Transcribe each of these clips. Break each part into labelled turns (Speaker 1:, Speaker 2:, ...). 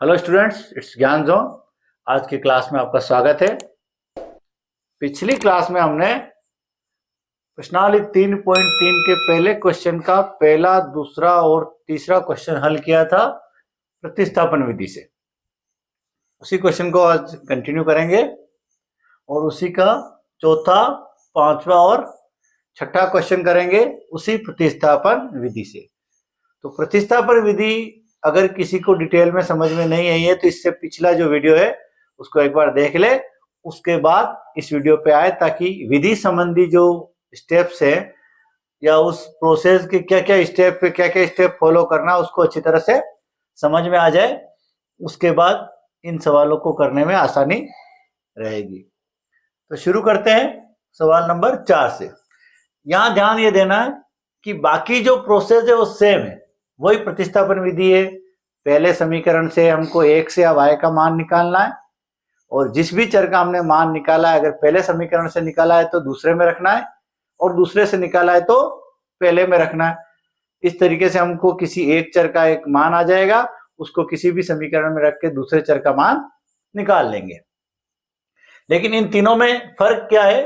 Speaker 1: Hello students, it's ज्ञान zone. आज की क्लास में आपका स्वागत है। पिछली क्लास में हमने प्रश्नावली 3.3 के पहले क्वेश्चन का पहला, दूसरा और तीसरा क्वेश्चन हल किया था प्रतिस्थापन विधि से। उसी क्वेश्चन को आज कंटिन्यू करेंगे और उसी का चौथा, पांचवा और छठा क्वेश्चन करेंगे उसी प्रतिस्थापन विधि से। तो प्रतिस्थापन विधि अगर किसी को डिटेल में समझ में नहीं आई है तो इससे पिछला जो वीडियो है उसको एक बार देख ले, उसके बाद इस वीडियो पे आए, ताकि विधि संबंधी जो स्टेप्स है या उस प्रोसेस के क्या क्या स्टेप फॉलो करना उसको अच्छी तरह से समझ में आ जाए। उसके बाद इन सवालों को करने में आसानी रहेगी। तो शुरू करते हैं सवाल नंबर 4 से। यहां ध्यान ये देना है कि बाकी जो प्रोसेस है वो सेम है, वही प्रतिस्थापन विधि है। पहले समीकरण से हमको x से या y का मान निकालना है, और जिस भी चर का हमने मान निकाला है, अगर पहले समीकरण से निकाला है तो दूसरे में रखना है, और दूसरे से निकाला है तो पहले में रखना है। इस तरीके से हमको किसी एक चर का एक मान आ जाएगा, उसको किसी भी समीकरण में रख के दूसरे चर का मान निकाल लेंगे। लेकिन इन तीनों में फर्क क्या है?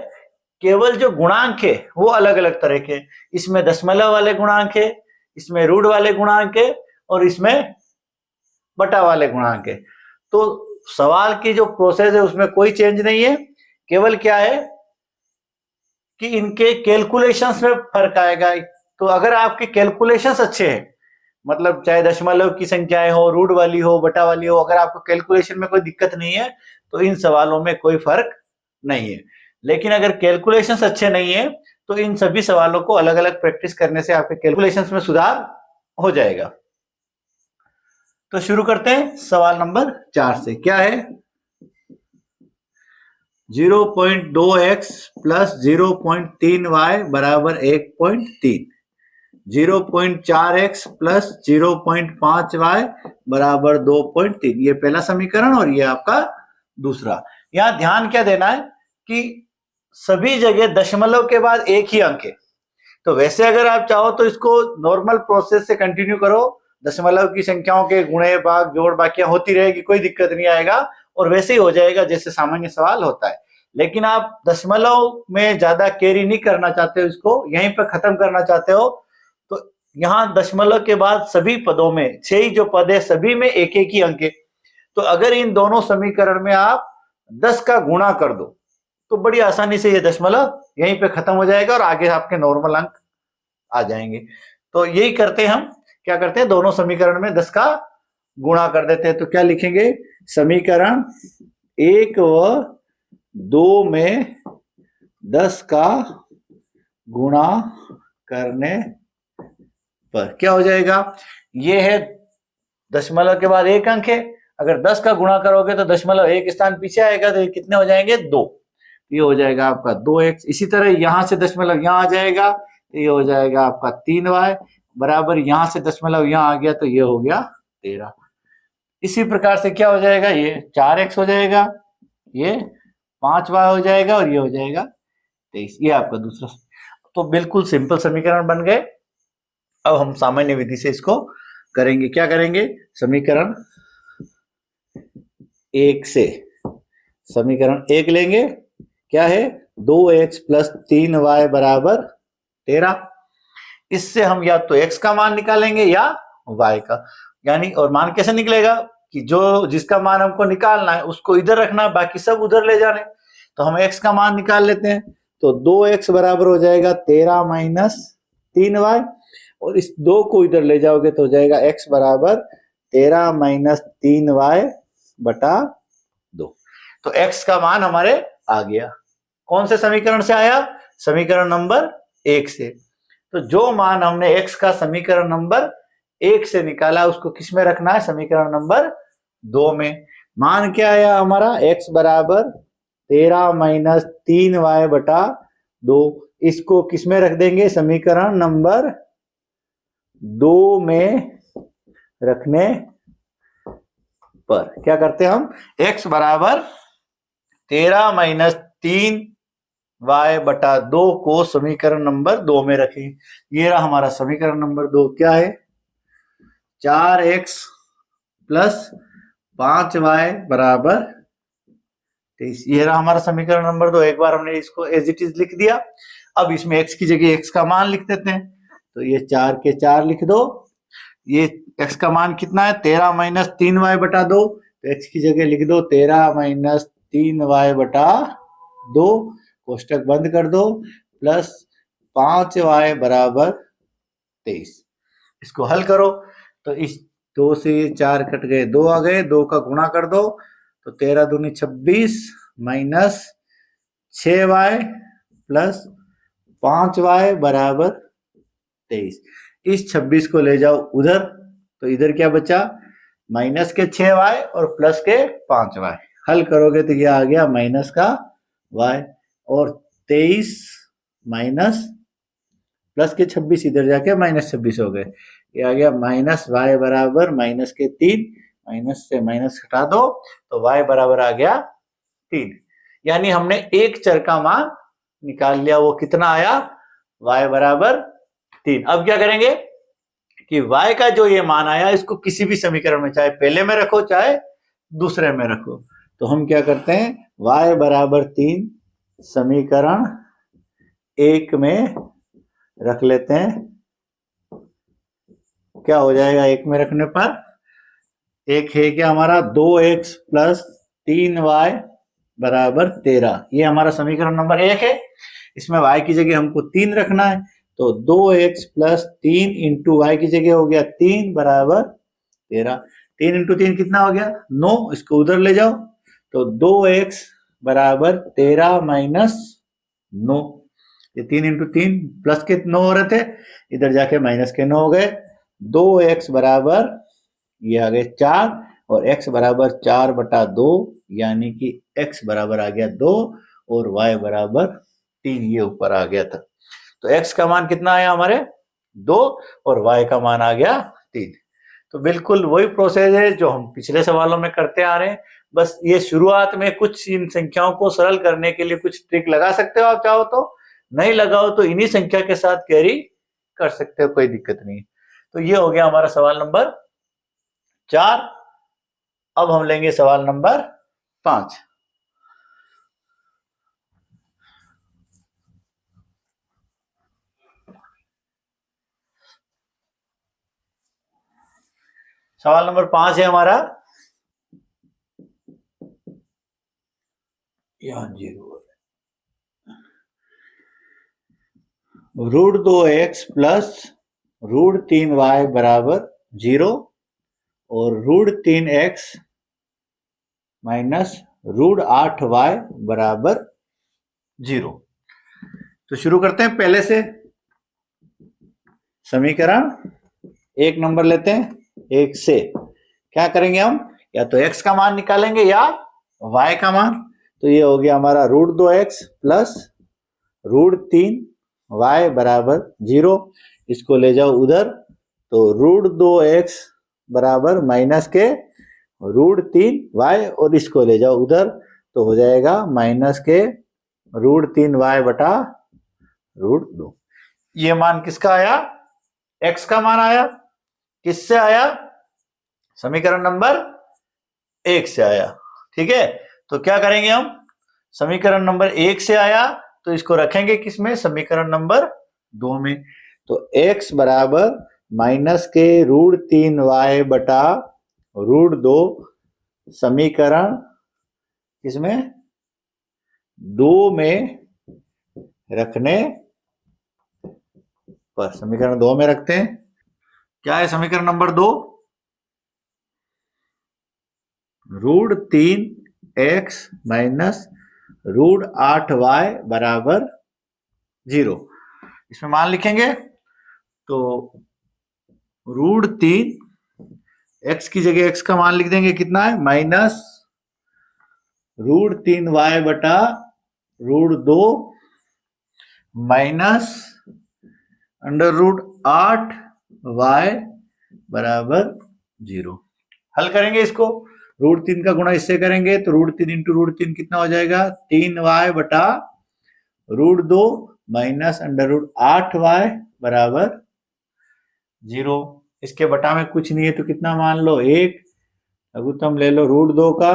Speaker 1: केवल जो गुणांक है वो अलग अलग तरह के। इसमें दशमलव वाले गुणांक है, इसमें रूट वाले गुणांक है, और इसमें बटा वाले गुणांक है। तो सवाल की जो प्रोसेस है उसमें कोई चेंज नहीं है, केवल क्या है कि इनके कैलकुलेशंस में फर्क आएगा। तो अगर आपके कैलकुलेशंस अच्छे हैं, मतलब चाहे दशमलव की संख्याएं हो, रूट वाली हो, बटा वाली हो, अगर आपको कैलकुलेशन में कोई दिक्कत नहीं है तो इन सवालों में कोई फर्क नहीं है। लेकिन अगर कैलकुलेशंस अच्छे नहीं है तो इन सभी सवालों को अलग अलग प्रैक्टिस करने से आपके कैलकुलेशंस में सुधार हो जाएगा। तो शुरू करते हैं सवाल नंबर 4 से। क्या है? 0.2x प्लस 0.3y बराबर 1.3, 0.4x प्लस 0.5y बराबर 2.3। ये पहला समीकरण और ये आपका दूसरा। यहां ध्यान क्या देना है कि सभी जगह दशमलव के बाद एक ही अंक है। तो वैसे अगर आप चाहो तो इसको नॉर्मल प्रोसेस से कंटिन्यू करो, दशमलव की संख्याओं के गुणे भाग जोड़ बाकियां होती रहेगी, कोई दिक्कत नहीं आएगा, और वैसे ही हो जाएगा जैसे सामान्य सवाल होता है। लेकिन आप दशमलव में ज्यादा कैरी नहीं करना चाहते हो, इसको यहीं पर खत्म करना चाहते हो, तो यहाँ दशमलव के बाद सभी पदों में 6 ही जो पद है सभी में एक एक ही अंक है। तो अगर इन दोनों समीकरण में आप 10 का गुणा कर दो तो बड़ी आसानी से ये दशमलव यहीं पे खत्म हो जाएगा और आगे आपके नॉर्मल अंक आ जाएंगे। तो यही करते हैं हम, क्या करते हैं, दोनों समीकरण में 10 का गुणा कर देते हैं। तो क्या लिखेंगे? समीकरण 1 व 2 में 10 का गुणा करने पर क्या हो जाएगा? ये है दशमलव के बाद एक अंक है, अगर 10 का गुणा करोगे तो दशमलव एक स्थान पीछे आएगा, तो ये कितने हो जाएंगे? 2। ये हो जाएगा आपका 2x। इसी तरह यहां से दशमलव यहां आ जाएगा, ये हो जाएगा आपका 3y बराबर, यहां से दशमलव यहां आ गया तो ये हो गया 13। इसी प्रकार से क्या हो जाएगा? ये 4x हो जाएगा, ये 5y हो जाएगा, और ये हो जाएगा 23। ये आपका दूसरा। तो बिल्कुल सिंपल समीकरण बन गए। अब हम सामान्य विधि से इसको करेंगे। क्या करेंगे? समीकरण 1 से समीकरण 1 लेंगे। क्या है? 2x प्लस 3y बराबर 13। इससे हम या तो x का मान निकालेंगे या y का, यानी, और मान कैसे निकलेगा कि जो जिसका मान हमको निकालना है उसको इधर रखना, बाकी सब उधर ले जाने। तो हम x का मान निकाल लेते हैं। तो 2x बराबर हो जाएगा 13 माइनस 3y, और इस 2 को इधर ले जाओगे तो हो जाएगा x बराबर 13 माइनस 3y बटा 2। तो x का मान हमारे आ गया। कौन से समीकरण से आया? समीकरण नंबर 1 से। तो जो मान हमने x का समीकरण नंबर 1 से निकाला उसको किस में रखना है? समीकरण नंबर 2 में। मान क्या आया हमारा? x बराबर 13 माइनस 3y बटा 2। इसको किस में रख देंगे? समीकरण नंबर 2 में रखने पर क्या करते हैं हम? x बराबर 13 माइनस 3y बटा 2 को समीकरण नंबर 2 में रखें। ये रहा हमारा समीकरण नंबर 2। क्या है? 4x प्लस 5y बराबर 23। ये रहा हमारा समीकरण नंबर 2। एक बार हमने इसको एज इट इज लिख दिया। अब इसमें x की जगह x का मान लिख देते हैं, तो ये 4 के 4 लिख दो। ये x का मान कितना है, 13 माइनस 3y बटा 2, तो x की जगह लिख दो 13 माइनस 3y बटा 2, कोष्टक बंद कर दो, प्लस 5y बराबर 23। इसको हल करो तो इस 2 से 4 कट गए, 2 आ गए, 2 का गुणा कर दो तो 13 दूनी 26 माइनस 6y प्लस 5y बराबर 23। इस 26 को ले जाओ उधर, तो इधर क्या बचा, माइनस के 6y और प्लस के 5y। हल करोगे तो ये आ गया माइनस का y, और 23 माइनस प्लस के 26 इधर जाके माइनस 26 हो गए। ये आ गया माइनस y बराबर माइनस के 3, माइनस से माइनस हटा दो तो y बराबर आ गया 3। यानी हमने एक चर का मान निकाल लिया। वो कितना आया, y बराबर 3। अब क्या करेंगे कि y का जो ये मान आया इसको किसी भी समीकरण में, चाहे पहले में रखो चाहे दूसरे में रखो, तो हम क्या करते हैं, y बराबर 3 समीकरण 1 में रख लेते हैं। क्या हो जाएगा 1 में रखने पर, एक है क्या हमारा 2x प्लस 3y बराबर 13। ये हमारा समीकरण नंबर 1 है। इसमें y की जगह हमको 3 रखना है, तो 2x प्लस 3 इंटू वाई की जगह हो गया 3 बराबर 13। 3 इंटू 3 कितना हो गया, 9। इसको उधर ले जाओ तो 2x बराबर 13 माइनस 9। ये 3 इंटू 3 प्लस के 9 हो रहे थे, इधर जाके माइनस के 9 हो गए। 2x बराबर ये आ गए 4 और x बराबर 4 बटा 2, यानी कि x बराबर आ गया 2 और y बराबर 3, ये ऊपर आ गया था। तो x का मान कितना आया हमारे 2 और y का मान आ गया 3। तो बिल्कुल वही प्रोसेस है जो हम पिछले सवालों में करते आ रहे हैं। बस ये शुरुआत में कुछ इन संख्याओं को सरल करने के लिए कुछ ट्रिक लगा सकते हो आप चाहो तो, नहीं लगाओ तो इन्हीं संख्या के साथ कैरी कर सकते हो, कोई दिक्कत नहीं। तो ये हो गया हमारा सवाल नंबर 4। अब हम लेंगे सवाल नंबर 5। सवाल नंबर 5 है हमारा, यहां 0 √2x प्लस √3y बराबर 0 और √3x माइनस √8y बराबर 0। तो शुरू करते हैं पहले से। समीकरण 1 नंबर लेते हैं, 1 से क्या करेंगे हम, या तो x का मान निकालेंगे या y का मान। तो ये हो गया हमारा √2x प्लस √3y बराबर 0। इसको ले जाओ उधर तो √2x बराबर माइनस के √3y और इसको ले जाओ उधर तो हो जाएगा माइनस के √3y बटा √2। ये मान किसका आया, x का मान आया। किससे आया, समीकरण नंबर 1 से आया। ठीक है, तो क्या करेंगे हम, समीकरण नंबर 1 से आया तो इसको रखेंगे किसमें, समीकरण नंबर 2 में। तो x बराबर माइनस के √3y बटा √2 समीकरण किसमें 2 में रखने पर, समीकरण 2 में रखते हैं। क्या है समीकरण नंबर 2, √3x माइनस √8y बराबर 0। इसमें मान लिखेंगे तो √3 x की जगह x का मान लिख देंगे, कितना है माइनस √3y बटा √2 माइनस √8y बराबर 0। हल करेंगे इसको, √3 का गुणा इससे करेंगे तो √3 इंटू √3 कितना हो जाएगा, 3y बटा √2 माइनस √8y बराबर 0। इसके बटा में कुछ नहीं है तो कितना मान लो 1, लघुत्तम ले लो √2 का,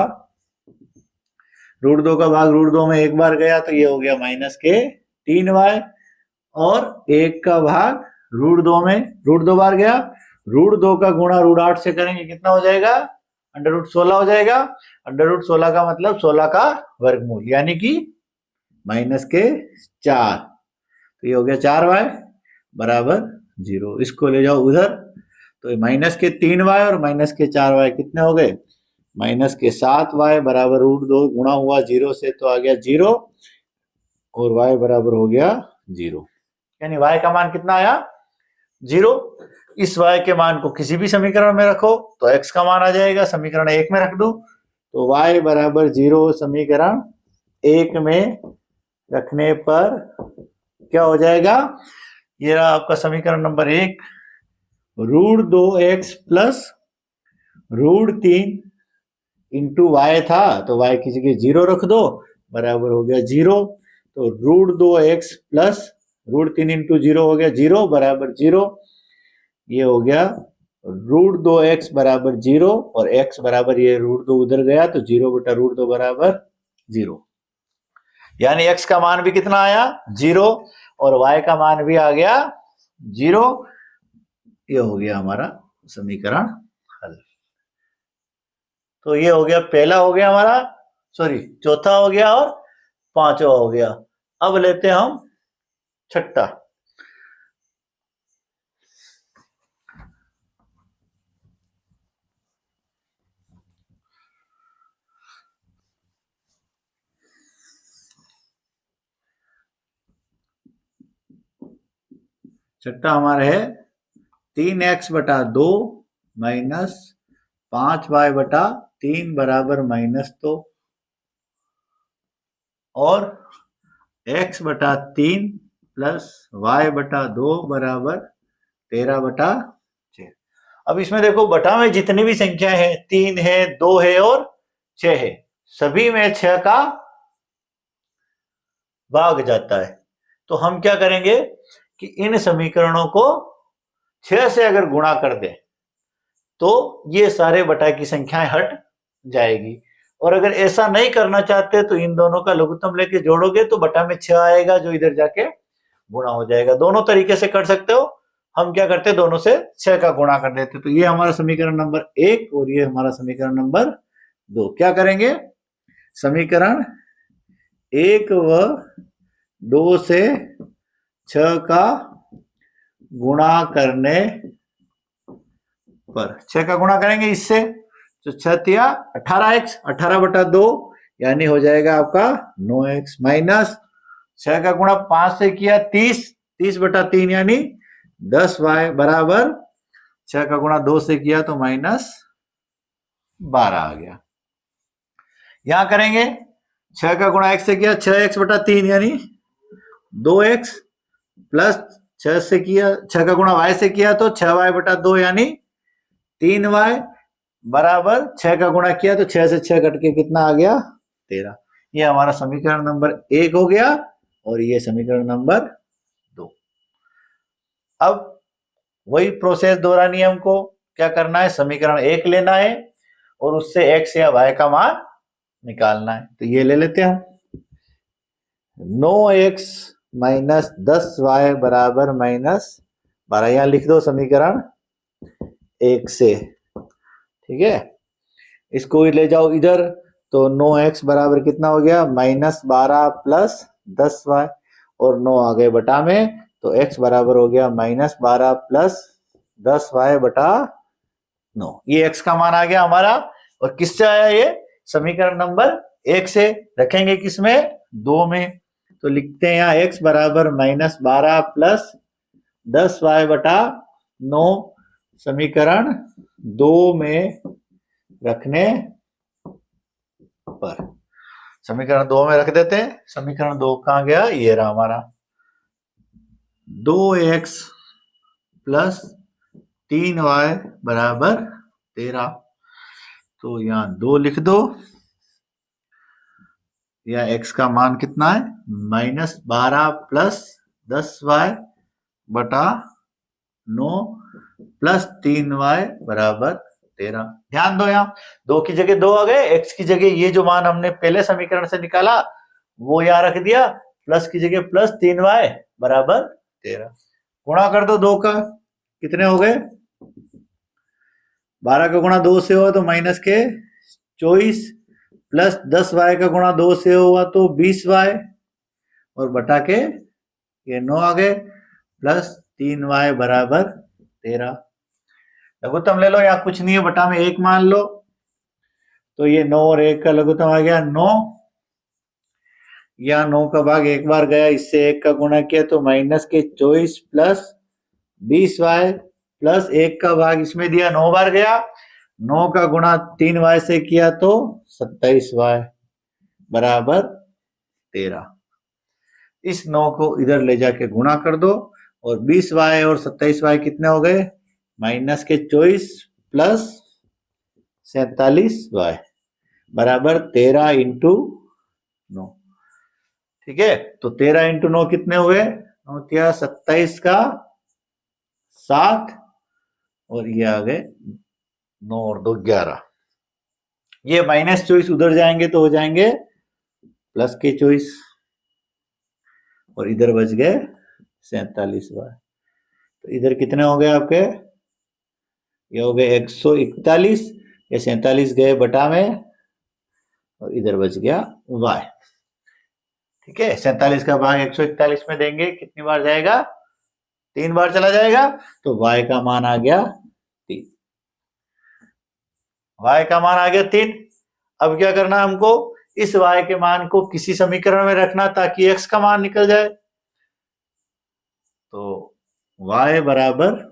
Speaker 1: √2 का भाग √2 में एक बार गया तो ये हो गया -3y, और 1 का भाग √2 में √2 बार गया, √2 का गुणा √8 से करेंगे कितना हो जाएगा, √16 हो जाएगा। √16 का मतलब 16 का वर्गमूल यानी कि -4, तो ये हो गया 4y बराबर 0। इसको ले जाओ उधर, तो -3y और -4y कितने हो गए, -7y बराबर √2 गुणा हुआ 0 से तो आ गया 0, और y बराबर हो गया 0, यानी y का मान कितना आया 0। इस y के मान को किसी भी समीकरण में रखो तो x का मान आ जाएगा, समीकरण 1 में रख दो तो y बराबर 0 समीकरण 1 में रखने पर क्या हो जाएगा, ये रहा आपका समीकरण number 1, √2x plus √3 into y था तो y की जगह 0 रख दो, बराबर हो गया 0, तो √2x प्लस √3 इंटू 0 हो गया 0 बराबर 0, ये हो गया √2x बराबर 0, और x बराबर ये √2 उधर गया तो 0 बटा √2 बराबर 0, यानी x का मान भी कितना आया 0 और y का मान भी आ गया 0। ये हो गया हमारा समीकरण हल। तो ये हो गया पहला, हो गया हमारा चौथा हो गया और पांचवा हो गया। अब लेते हैं हम छठा। छठा हमारा है 3x बटा 2 माइनस 5y बटा 3 बराबर -2, और x बटा 3 प्लस y बटा 2 बराबर 13 बटा 6। अब इसमें देखो बटा में जितनी भी संख्या है, 3 है, 2 है और 6 है, सभी में 6 का भाग जाता है। तो हम क्या करेंगे कि इन समीकरणों को 6 से अगर गुणा कर दें तो ये सारे बटा की संख्याएं हट जाएगी, और अगर ऐसा नहीं करना चाहते तो इन दोनों का लघुत्तम लेके जोड़ोगे तो बटा में 6 आएगा जो इधर जाके गुणा हो जाएगा। दोनों तरीके से कर सकते हो, हम क्या करते हैं दोनों से 6 का गुणा कर देते। तो ये हमारा समीकरण नंबर 1 और ये हमारा समीकरण नंबर 2। क्या करेंगे, समीकरण 1 व 2 से 6 का गुणा करने पर 6 का गुणा करेंगे इससे, तो 6 तिया 18x, 18 बटा 2 यानी हो जाएगा आपका 9x, माइनस 6 का गुणा 5 से किया 30, 30 बटा 3 यानी 10y बराबर 6 का गुणा 2 से किया तो -12 आ गया। यहां करेंगे 6 का गुणा x से किया 6x बटा 3 यानी 2x, प्लस 6 से किया 6 का गुणा y से किया तो 6y बटा 2 यानी 3y बराबर 6 का गुणा किया तो 6 से 6 कट के कितना आ गया 13। ये हमारा समीकरण नंबर 1 हो गया और ये समीकरण नंबर 2। अब वही प्रोसेस दोहरानी है, हमको क्या करना है, समीकरण 1 लेना है और उससे x या y का मान निकालना है। तो ये ले लेते हैं हम, 9x माइनस 10y बराबर -12, यहां लिख दो समीकरण 1 से, ठीक है। इसको ले जाओ इधर तो 9x बराबर कितना हो गया -12 प्लस 10y, और 9 आ गए बटा में तो x बराबर हो गया -12 प्लस 10y बटा 9। ये x का मान आ गया हमारा, और किससे आया ये, समीकरण नंबर 1 से। रखेंगे किसमें, 2 में, तो लिखते हैं यहाँ x बराबर -12 प्लस 10y बटा 9 समीकरण 2 में रखने पर। समीकरण 2 में रख देते हैं। समीकरण 2 कहां गया, ये रहा हमारा 2x प्लस 3y बराबर 13। तो यहां 2 लिख दो, या x का मान कितना है -12 प्लस 10y बटा 9 प्लस 3y बराबर 13। ध्यान दो, यहाँ 2 की जगह 2 आ गए, x की जगह ये जो मान हमने पहले समीकरण से निकाला वो यहाँ रख दिया, प्लस की जगह प्लस 3y बराबर 13। गुणा कर दो 2 का, कितने हो गए? 12 का गुणा 2 से हुआ तो माइनस के 24, प्लस 10y का गुणा 2 से हुआ तो 20y, और बटा के ये 9 आ गए, प्लस 3y बराबर 13। लघुत्तम ले लो, यहाँ कुछ नहीं है, बटा में 1 मान लो, तो ये 9 और 1 का लघुत्तम आ गया 9। यहाँ 9 का भाग एक बार गया, इससे 1 का गुणा किया तो माइनस के 24 प्लस 20y, प्लस 1 का भाग इसमें दिया 9 बार गया, 9 का गुणा 3y से किया तो 27y बराबर 13। इस 9 को इधर ले जाके गुणा कर दो, और 20y और 27y कितने हो गए? माइनस के 24 प्लस 47y बराबर 13 इंटू 9। ठीक है, तो 13 इंटू 9 कितने हुए? 27 का 7, और ये आ गए 9 और 2 11। ये माइनस 24 उधर जाएंगे तो हो जाएंगे प्लस के 24, और इधर बच गए 47y। तो इधर कितने हो गए आपके? ये हो गए 141, ये 47 गए बटा में, और इधर बच गया y। ठीक है, 47 का भाग 141 में देंगे, कितनी बार जाएगा? 3 बार चला जाएगा, तो y का मान आ गया 3। y का मान आ गया 3। अब क्या करना है हमको? इस y के मान को किसी समीकरण में रखना ताकि x का मान निकल जाए। तो y बराबर,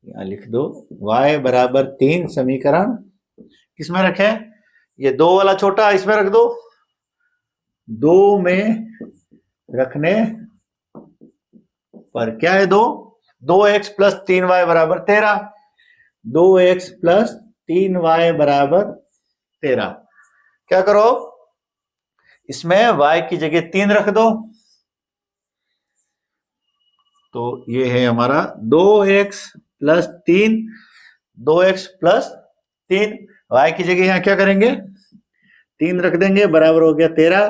Speaker 1: यहां लिख दो, y बराबर 3 समीकरण किसमें रखें? ये 2 वाला छोटा इसमें रख दो, 2 में रखने पर क्या है? 2x प्लस 3y बराबर 13, 2x प्लस 3y बराबर 13। क्या करो? इसमें y की जगह 3 रख दो, तो ये है हमारा 2x plus 3, 2x plus 3, y की जगह यहां क्या करेंगे? 3 रख देंगे, बराबर हो गया 13,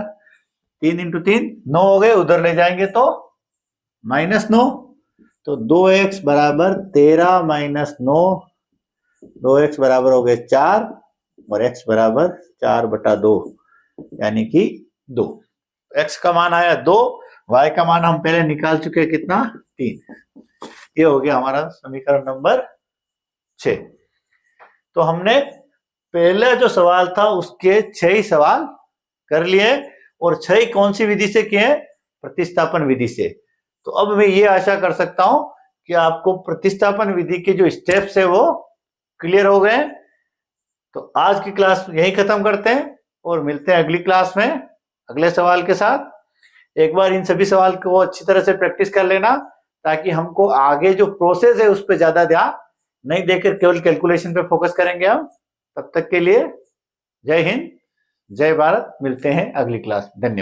Speaker 1: 3 इंटू 3 9 हो गए, उधर ले जाएंगे तो माइनस 9, तो 2x बराबर 13 माइनस 9, 2x बराबर हो गए 4, और x बराबर 4/2 यानी कि 2। x का मान आया 2, y का मान हम पहले निकाल चुके हैं, कितना? 3। ये हो गया हमारा समीकरण नंबर 6। तो हमने पहले जो सवाल था उसके 6 ही सवाल कर लिए, और 6 कौन सी विधि से किए? प्रतिस्थापन विधि से। तो अब मैं ये आशा कर सकता हूं कि आपको प्रतिस्थापन विधि के जो स्टेप्स है वो क्लियर हो गए। तो आज की क्लास यही खत्म करते हैं, और मिलते हैं अगली क्लास में अगले सवाल के साथ। एक बार इन सभी सवाल को अच्छी तरह से प्रैक्टिस कर लेना, ताकि हमको आगे जो प्रोसेस है उस पर ज्यादा ध्यान नहीं देकर केवल कैलकुलेशन पे फोकस करेंगे हम। तब तक के लिए जय हिंद, जय भारत, मिलते हैं अगली क्लास। धन्यवाद।